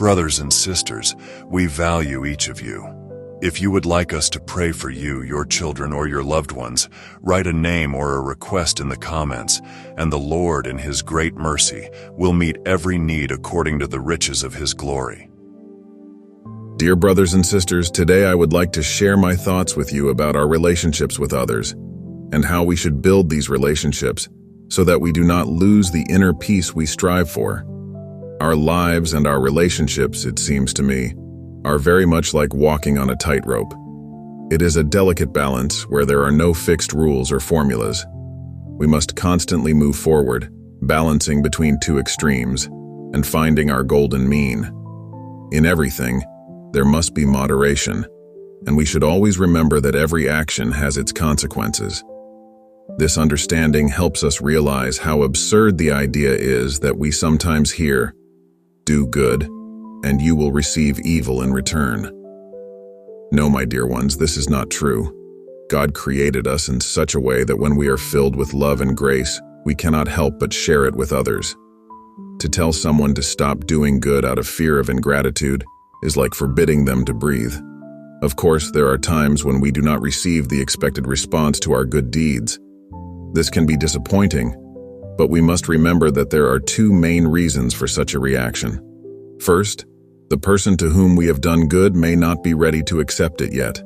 Brothers and sisters, we value each of you. If you would like us to pray for you, your children, or your loved ones, write a name or a request in the comments, and the Lord, in His great mercy, will meet every need according to the riches of His glory. Dear brothers and sisters, today I would like to share my thoughts with you about our relationships with others and how we should build these relationships so that we do not lose the inner peace we strive for. Our lives and our relationships, it seems to me, are very much like walking on a tightrope. It is a delicate balance where there are no fixed rules or formulas. We must constantly move forward, balancing between two extremes and finding our golden mean. In everything, there must be moderation, and we should always remember that every action has its consequences. This understanding helps us realize how absurd the idea is that we sometimes hear, "Do good, and you will receive evil in return." No, my dear ones, this is not true. God created us in such a way that when we are filled with love and grace, we cannot help but share it with others. To tell someone to stop doing good out of fear of ingratitude is like forbidding them to breathe. Of course, there are times when we do not receive the expected response to our good deeds. This can be disappointing, but we must remember that there are two main reasons for such a reaction. First, the person to whom we have done good may not be ready to accept it yet.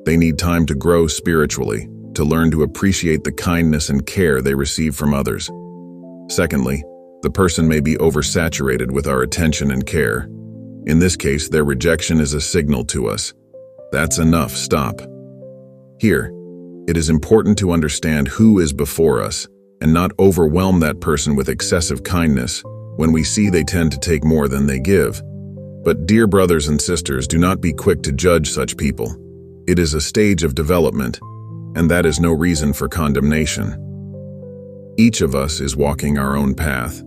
They need time to grow spiritually, to learn to appreciate the kindness and care they receive from others. Secondly, the person may be oversaturated with our attention and care. In this case, their rejection is a signal to us. That's enough, stop. Here, it is important to understand who is before us and not overwhelm that person with excessive kindness when we see they tend to take more than they give. But dear brothers and sisters, do not be quick to judge such people. It is a stage of development, and that is no reason for condemnation. Each of us is walking our own path,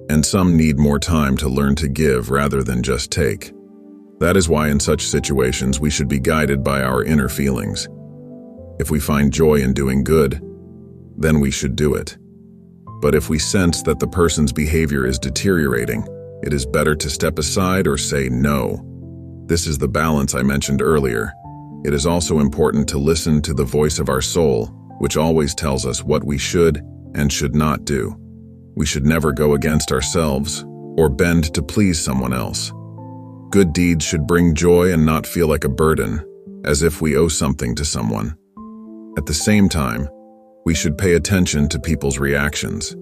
and some need more time to learn to give rather than just take. That is why in such situations we should be guided by our inner feelings. If we find joy in doing good, then we should do it. But if we sense that the person's behavior is deteriorating, it is better to step aside or say no. This is the balance I mentioned earlier. It is also important to listen to the voice of our soul, which always tells us what we should and should not do. We should never go against ourselves or bend to please someone else. Good deeds should bring joy and not feel like a burden, as if we owe something to someone. At the same time, we should pay attention to people's reactions.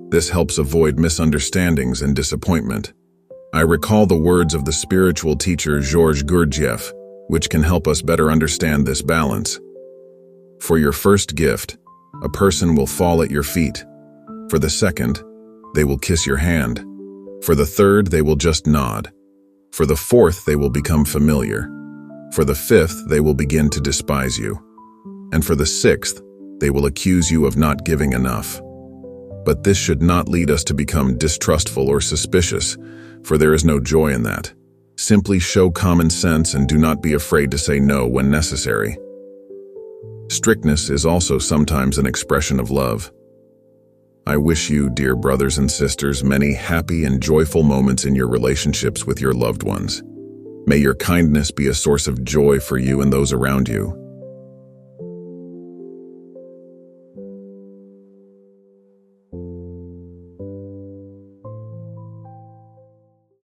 This helps avoid misunderstandings and disappointment. I recall the words of the spiritual teacher Georges Gurdjieff, which can help us better understand this balance. For your first gift, a person will fall at your feet. For the second, they will kiss your hand. For the third, they will just nod. For the fourth, they will become familiar. For the fifth, they will begin to despise you. And for the sixth, they will accuse you of not giving enough. But this should not lead us to become distrustful or suspicious, for there is no joy in that. Simply show common sense and do not be afraid to say no when necessary. Strictness is also sometimes an expression of love. I wish you, dear brothers and sisters, many happy and joyful moments in your relationships with your loved ones. May your kindness be a source of joy for you and those around you.